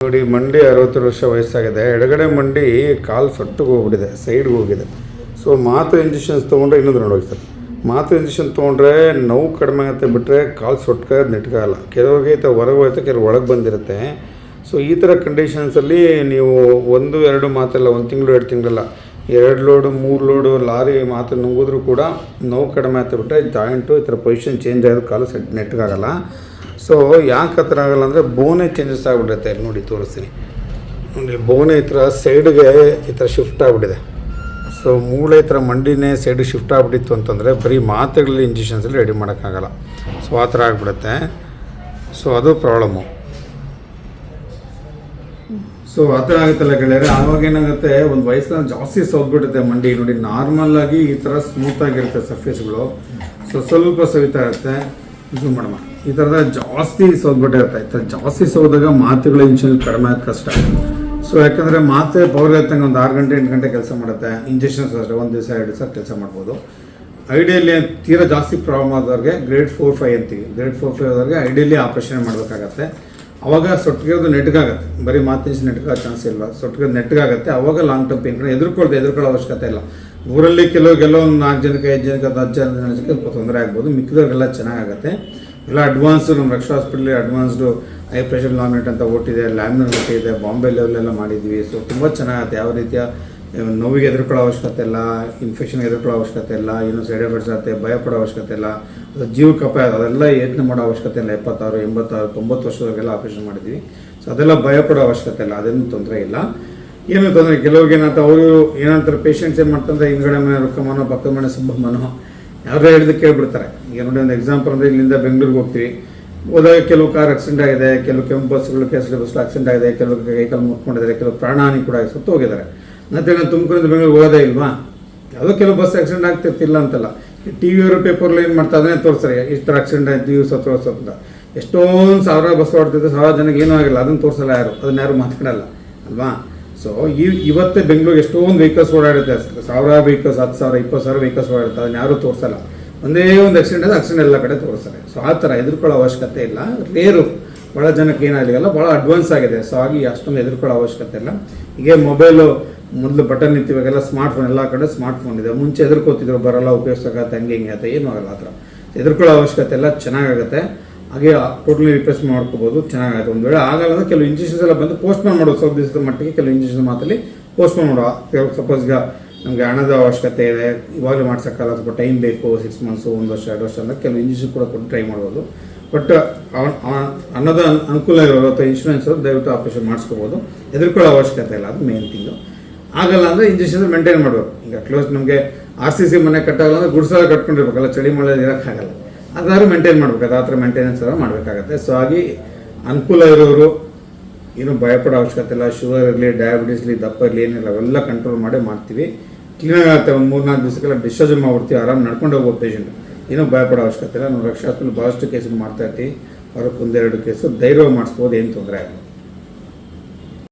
ನೋಡಿ, ಮಂಡಿ 60 ವರ್ಷ ವಯಸ್ಸಾಗಿದೆ. ಎಡಗಡೆ ಮಂಡಿ ಕಾಲು ಸೊಟ್ಟಿಗೆ ಹೋಗ್ಬಿಟ್ಟಿದೆ, ಸೈಡ್ಗೆ ಹೋಗಿದೆ. ಸೊ ಮಾತು ಇಂಜೆಕ್ಷನ್ಸ್ ತೊಗೊಂಡ್ರೆ ಇನ್ನೊಂದು ನೋಡಿ ಸರ್, ಮಾತು ಇಂಜೆಕ್ಷನ್ ತೊಗೊಂಡ್ರೆ ನೋವು ಕಡಿಮೆ ಆಗುತ್ತೆ, ಬಿಟ್ಟರೆ ಕಾಲು ಸೊಟ್ಕ ನೆಟ್ಕಾಗಲ್ಲ. ಕೆಲವ್ರಿಗೆ ಹೊರಗೆ ಹೋಯ್ತು, ಕೆಲವು ಒಳಗೆ ಬಂದಿರುತ್ತೆ. ಸೊ ಈ ಥರ ಕಂಡೀಷನ್ಸಲ್ಲಿ ನೀವು 1-2 ಮಾತಲ್ಲ, 1 ತಿಂಗಳು 2 ತಿಂಗಳಲ್ಲ, 2 ಲೋಡು 3 ಲೋಡು ಲಾರಿ ಮಾತು ನುಂಗಿದ್ರೂ ಕೂಡ ನೋವು ಕಡಿಮೆ ಆಯ್ತು, ಬಿಟ್ಟರೆ ಜಾಯಿಂಟು ಈ ಥರ ಪೊಸಿಷನ್ ಚೇಂಜ್ ಆಗೋದು, ಕಾಲು ನೆಟ್ಗಾಗಲ್ಲ. ಸೊ ಯಾಕೆ ಆ ಥರ ಆಗಲ್ಲ ಅಂದರೆ ಬೋನೇ ಚೇಂಜಸ್ ಆಗಿಬಿಡುತ್ತೆ. ನೋಡಿ ತೋರಿಸ್ತೀನಿ ನೋಡಿ, ಬೋನೇ ಈ ಥರ ಸೈಡ್ಗೆ ಈ ಥರ ಶಿಫ್ಟ್ ಆಗಿಬಿಟ್ಟಿದೆ. ಸೊ ಮೂಳೆ ಈ ಥರ ಮಂಡಿನೇ ಸೈಡ್ ಶಿಫ್ಟ್ ಆಗಿಬಿಟ್ಟಿತ್ತು ಅಂತಂದರೆ ಬರೀ ಮಾತ್ರೆಗಳಲ್ಲಿ ಇಂಜೆಕ್ಷನ್ಸಲ್ಲಿ ರೆಡಿ ಮಾಡೋಕ್ಕಾಗಲ್ಲ. ಸೊ ಆ ಥರ ಆಗಿಬಿಡುತ್ತೆ. ಸೊ ಅದು ಪ್ರಾಬ್ಲಮ್ಮು. ಸೊ ಆ ಥರ ಆಗುತ್ತಲ್ಲ ಗೆಳೆಯರೆ. ಆವಾಗ ಏನಾಗುತ್ತೆ, ಒಂದು ವಯಸ್ಸಿನ ಜಾಸ್ತಿ ಸೋದ್ಬಿಡುತ್ತೆ ಮಂಡಿ. ನೋಡಿ, ನಾರ್ಮಲಾಗಿ ಈ ಥರ ಸ್ಮೂತಾಗಿರುತ್ತೆ ಸರ್ಫೇಸ್ಗಳು. ಸೊ ಸ್ವಲ್ಪ ಸವಿತಾ ಇರುತ್ತೆ. ಇದು ಮಾಡಮ್ಮ, ಈ ಥರದ ಜಾಸ್ತಿ ಸೋದ್ಬಿಟ್ಟಿರುತ್ತೆ. ಈ ಥರ ಜಾಸ್ತಿ ಸೋದಾಗ ಮಾತುಗಳ ಇಂಜೆಕ್ಷನ್ ಕಡಿಮೆ ಆಗೋದು ಕಷ್ಟ. ಸೊ ಯಾಕಂದರೆ ಮಾತ್ರೆ ಪವರ್ ಇರ್ತಂಗೆ ಒಂದು 6 ಗಂಟೆ 8 ಗಂಟೆ ಕೆಲಸ ಮಾಡುತ್ತೆ. ಇಂಜೆಕ್ಷನ್ಸ್ ಅಷ್ಟೇ 1 ದಿವಸ 2 ದಿವಸ ಕೆಲಸ ಮಾಡ್ಬೋದು. ಐಡಿಯಲಿ ತೀರಾ ಜಾಸ್ತಿ ಪ್ರಾಬ್ಲಮ್ ಆದವ್ರಿಗೆ ಗ್ರೇಡ್ 4-5 ಅಂತೀವಿ. ಗ್ರೇಡ್ 4-5 ಆದವ್ರಿಗೆ ಐಡಿಯಲಿ ಆಪ್ರೇಷನ್ ಮಾಡಬೇಕಾಗತ್ತೆ. ಅವಾಗ ಸೊಟ್ಟಿಗೆ ನೆಟ್ಗಾಗುತ್ತೆ. ಬರೀ ಮಾತಿನ ನೆಟ್ಗಾಗೋ ಚಾನ್ಸ್ ಇಲ್ಲ, ಸೊಟ್ಟಿಗೆ ನೆಟ್ಗಾಗುತ್ತೆ. ಅವಾಗ ಲಾಂಗ್ ಟರ್ಮ್ ಪೇನ್ ಎದುರ್ಕೊಳ್ಳೋ ಅವಶ್ಯಕತೆ ಇಲ್ಲ. ಊರಲ್ಲಿ ಕೆಲವು ಒಂದು 4 ಜನಕ್ಕೆ 5 ಜನಕ್ಕೆ 10 ಜನಕ್ಕೆ ತೊಂದರೆ ಆಗ್ಬೋದು. ಮಿಕ್ಕಿದವ್ರಿಗೆಲ್ಲ ಚೆನ್ನಾಗಾಗುತ್ತೆ. ಎಲ್ಲ ಅಡ್ವಾನ್ಸ್ಡು ನಮ್ಮ ರಕ್ಷಾ ಹಾಸ್ಪಿಟ್ಲಿ ಅಡ್ವಾನ್ಸ್ಡು ಹೈ ಪ್ರೆಷರ್ ಲಾಮಿನೇಟ್ ಅಂತ ಓಟಿದೆ, ಲ್ಯಾಮಿನರ್ ಓಟಿದೆ, ಬಾಂಬೆ ಲೆವೆಲೆಲ್ಲ ಮಾಡಿದ್ವಿ. ಸೊ ತುಂಬ ಚೆನ್ನಾಗುತ್ತೆ. ಯಾವ ರೀತಿಯ ನೋವಿಗೆ ಎದುರ್ಕೊಳ್ಳೋ ಅವಶ್ಯಕತೆ ಇಲ್ಲ, ಇನ್ಫೆಕ್ಷನ್ಗೆ ಎದುರ್ಕೊಳ್ಳೋ ಅವಶ್ಯಕತೆ ಇಲ್ಲ, ಏನು ಸೈಡ್ ಎಫೆಕ್ಟ್ಸ್ ಆಗುತ್ತೆ ಭಯಪಡೋ ಅವಶ್ಯಕತೆ ಇಲ್ಲ, ಅದು ಜೀವಕ್ಕೆ ಅಪಾಯ ಅದೆಲ್ಲ ಯತ್ನ ಮಾಡೋ ಅವಶ್ಯಕತೆ ಇಲ್ಲ. 76, 86, 90 ವರ್ಷದವರೆಗೆಲ್ಲ ಆಪರೇಷನ್ ಮಾಡಿದ್ವಿ. ಸೊ ಅದೆಲ್ಲ ಭಯಪಡೋ ಅವಶ್ಯಕತೆ ಇಲ್ಲ, ಅದೇನು ತೊಂದರೆ ಇಲ್ಲ. ಏನು ತೊಂದರೆ ಕೆಲವ್ರಿಗೆ ಏನಂತ ಅವರು ಏನಂತಾರೆ, ಪೇಷಂಟ್ಸ್ ಏನು ಮಾಡ್ತಂದ್ರೆ ಹಿಂದ್ಗಡೆ ಮನೆ ರೊಕ್ಕಮನೋ ಪಕ್ಕದ ಮನೆ ಸುಬ್ಬಮ್ಮನೋ ಯಾರೋ ಹೇಳಿದ ಕೇಳ್ಬಿಡ್ತಾರೆ. ಈಗ ನೋಡಿ, ಒಂದು ಎಕ್ಸಾಂಪಲ್ ಅಂದರೆ ಇಲ್ಲಿಂದ ಬೆಂಗಳೂರಿಗೆ ಹೋಗ್ತೀವಿ, ಹೋದಾಗ ಕೆಲವು ಕಾರ್ ಆಕ್ಸಿಡೆಂಟ್ ಆಗಿದೆ, ಕೆಲವು ಕೆಂಪು ಬಸ್ಗಳು ಕೆಸರು ಬಸ್ಗಳು ಆಕ್ಸಿಡೆಂಟ್ ಆಗಿದೆ, ಕೆಲವು ಕೈಕಾಲು ಮುಟ್ಕೊಂಡಿದ್ದಾರೆ, ಕೆಲವು ಪ್ರಾಣಹಾನಿ ಕೂಡ ಸತ್ತು ಹೋಗಿದ್ದಾರೆ. ಮತ್ತು ನಾನು ತುಮಕೂರಿಂದ ಬೆಂಗಳೂರಿಗೆ ಹೋಗೋದೇ ಇಲ್ವಾ? ಯಾವುದೋ ಕೆಲವು ಬಸ್ ಆಕ್ಸಿಡೆಂಟ್ ಆಗ್ತಿರ್ತಿಲ್ಲ ಅಂತಲ್ಲ. ಟಿ ವಿಯವರು ಪೇಪರ್ಲು ಏನು ಮಾಡ್ತಾ ಅದನ್ನೇ ತೋರಿಸ್ತಾರೆ, ಈ ಥರ ಆಕ್ಸಿಡೆಂಟ್ ಆಯ್ತು, ಇವು ಸತ್ತು. ಎಷ್ಟೊಂದು 1000 ಬಸ್ ಓಡ್ತಿದ್ದು 1000 ಜನಕ್ಕೆ ಏನೂ ಆಗಿಲ್ಲ, ಅದನ್ನು ತೋರಿಸಲ್ಲ ಯಾರು, ಅದನ್ನ ಯಾರು ಮಾತಾಡಲ್ಲ ಅಲ್ವಾ? ಸೊ ಇವತ್ತೇ ಬೆಂಗಳೂರಿಗೆ ಎಷ್ಟೊಂದು ವೆಹಿಕಲ್ಸ್ ಓಡಾಡುತ್ತೆ, 1000 ವೆಹಿಕಲ್ಸ್, 10,000, 20,000 ವೆಹಿಕಲ್ಸ್ ಓಡಾಡುತ್ತೆ, ಅದನ್ನ ಯಾರೂ ತೋರಿಸಲ್ಲ. ಒಂದೇ ಒಂದು ಆಕ್ಸಿಡೆಂಟ್ ಎಲ್ಲ ಕಡೆ ತೋರಿಸ್ತಾರೆ. ಸೊ ಆ ಥರ ಎದುರ್ಕೊಳ್ಳೋ ಅವಶ್ಯಕತೆ ಇಲ್ಲ. ರೇರು ಭಾಳ ಜನಕ್ಕೆ ಏನಾಗಲಿಲ್ಲ, ಭಾಳ ಅಡ್ವಾನ್ಸ್ ಆಗಿದೆ. ಸೊ ಹಾಗೆ ಅಷ್ಟೊಂದು ಎದುರ್ಕೊಳ್ಳೋ ಅವಶ್ಯಕತೆ ಇಲ್ಲ. ಹೀಗೆ ಮೊಬೈಲು ಮೊದಲು ಬಟನ್ ಇತ್ತು, ಇವಾಗೆಲ್ಲ ಸ್ಮಾರ್ಟ್ಫೋನ್, ಎಲ್ಲ ಕಡೆ ಸ್ಮಾರ್ಟ್ಫೋನ್ ಇದೆ. ಮುಂಚೆ ಎದುರ್ಕೋತಿದ್ರು, ಬರಲ್ಲ, ಉಪಯೋಗಿಸೋಕ್ಕಾಗತ್ತೆ, ಹಂಗೆ ಹಿಂಗೆ ಆಗುತ್ತೆ, ಏನೂ ಆಗಲ್ಲ. ಆ ಥರ ಎದುರ್ಕೊಳ್ಳೋ ಅವಶ್ಯಕತೆ ಎಲ್ಲ ಚೆನ್ನಾಗಾಗುತ್ತೆ. ಹಾಗೆ ಟೋಟಲಿ ರಿಪ್ಲೇಸ್ ಮಾಡ್ಕೋಬೋದು, ಚೆನ್ನಾಗಾಗುತ್ತೆ. ಒಂದು ವೇಳೆ ಆಗಲ್ಲ ಅಂದರೆ ಕೆಲವು ಇಂಜೆಕ್ಷನ್ಸ್ ಎಲ್ಲ ಬಂದು ಪೋಸ್ಟ್ಪೋನ್ ಮಾಡೋದು. ಸ್ವಲ್ಪ ದಿವಸದ ಮಟ್ಟಿಗೆ ಕೆಲವು ಇಂಜೆಕ್ಷನ್ ಮಾತಲ್ಲಿ ಪೋಸ್ಟ್ಪೋನ್ ಮಾಡುವ. ಸಪೋಸ್ ಈಗ ನಮಗೆ ಹಣದ ಅವಶ್ಯಕತೆ ಇದೆ, ಇವಾಗಲೇ ಮಾಡ್ಸೋಕ್ಕಲ್ಲ, ಸ್ವಲ್ಪ ಟೈಮ್ ಬೇಕು, 6 ಮಂತ್ಸು, 1 ವರ್ಷ 2 ವರ್ಷ ಅಂದರೆ ಕೆಲವು ಇಂಜೆಕ್ಷನ್ ಕೂಡ ಕೊಟ್ಟು ಟ್ರೈ ಮಾಡ್ಬೋದು. ಬಟ್ ಅನ್ನೋದು ಅನುಕೂಲ ಇರೋದು ಅಥವಾ ಇನ್ಶೂರೆನ್ಸ್ ದಯವಿಟ್ಟು ಆಪರೇಷನ್ ಮಾಡಿಸ್ಕೋಬೋದು. ಎದುರ್ಕೊಳ್ಳೋ ಅವಶ್ಯಕತೆ ಇಲ್ಲ, ಅದು ಮೇನ್ ಥಿಂಗು. ಆಗಲ್ಲ ಅಂದರೆ ಇಂಜೆಕ್ಷನ್ ಮೇಂಟೈನ್ ಮಾಡಬೇಕು. ಈಗ ಕ್ಲೋಸ್ ನಮಗೆ RCC ಮನೆ ಕಟ್ಟಾಗಲ್ಲ ಅಂದರೆ ಗುಡ್ಸೆಲ್ಲ ಕಟ್ಕೊಂಡಿರ್ಬೇಕಲ್ಲ, ಚಳಿ ಮಳೆ ಇರೋಕ್ಕಾಗಲ್ಲ, ಅದಾದ್ರೂ ಮೇಂಟೈನ್ ಮಾಡಬೇಕು. ಆ ಥರ ಮೇಂಟೆನೆನ್ಸ್ ಎಲ್ಲ ಮಾಡಬೇಕಾಗತ್ತೆ. ಸೊ ಹಾಗೆ ಅನುಕೂಲ ಇರೋರು ಏನು ಭಯಪಡೋ ಅವಶ್ಯಕತೆ ಇಲ್ಲ. ಶುಗರ್ ಇರಲಿ, ಡಯಾಬಿಟೀಸ್ ಇರಲಿ, ದಪ್ಪ ಇರಲಿ, ಏನಿಲ್ಲ, ಅವೆಲ್ಲ ಕಂಟ್ರೋಲ್ ಮಾಡೇ ಮಾಡ್ತೀವಿ. ಕ್ಲೀನಾಗಿ ಆಗುತ್ತೆ. ಒಂದು 3-4 ದಿವಸಕ್ಕೆಲ್ಲ ಡಿಸ್ಚಾರ್ಜ್ ಮಾಡ್ಬಿಡ್ತೀವಿ, ಆರಾಮ್ ನಡ್ಕೊಂಡು ಹೋಗ್ಬೋದು ಪೇಷಂಟ್. ಏನೂ ಭಯಪಡೋ ಅವಶ್ಯಕತೆ ಇಲ್ಲ. ನಾವು ರಕ್ಷಾ ಹಾಸ್ಪಿಟಲ್ ಭಾಳಷ್ಟು ಕೇಸನ್ನು ಮಾಡ್ತಾ ಇರ್ತೀವಿ. ಅವ್ರಿಗೆ 1-2 ಕೇಸು ಧೈರ್ಯವಾಗಿ ಮಾಡಿಸ್ಬೋದು, ಏನು ತೊಂದರೆ ಆಗಲ್ಲ.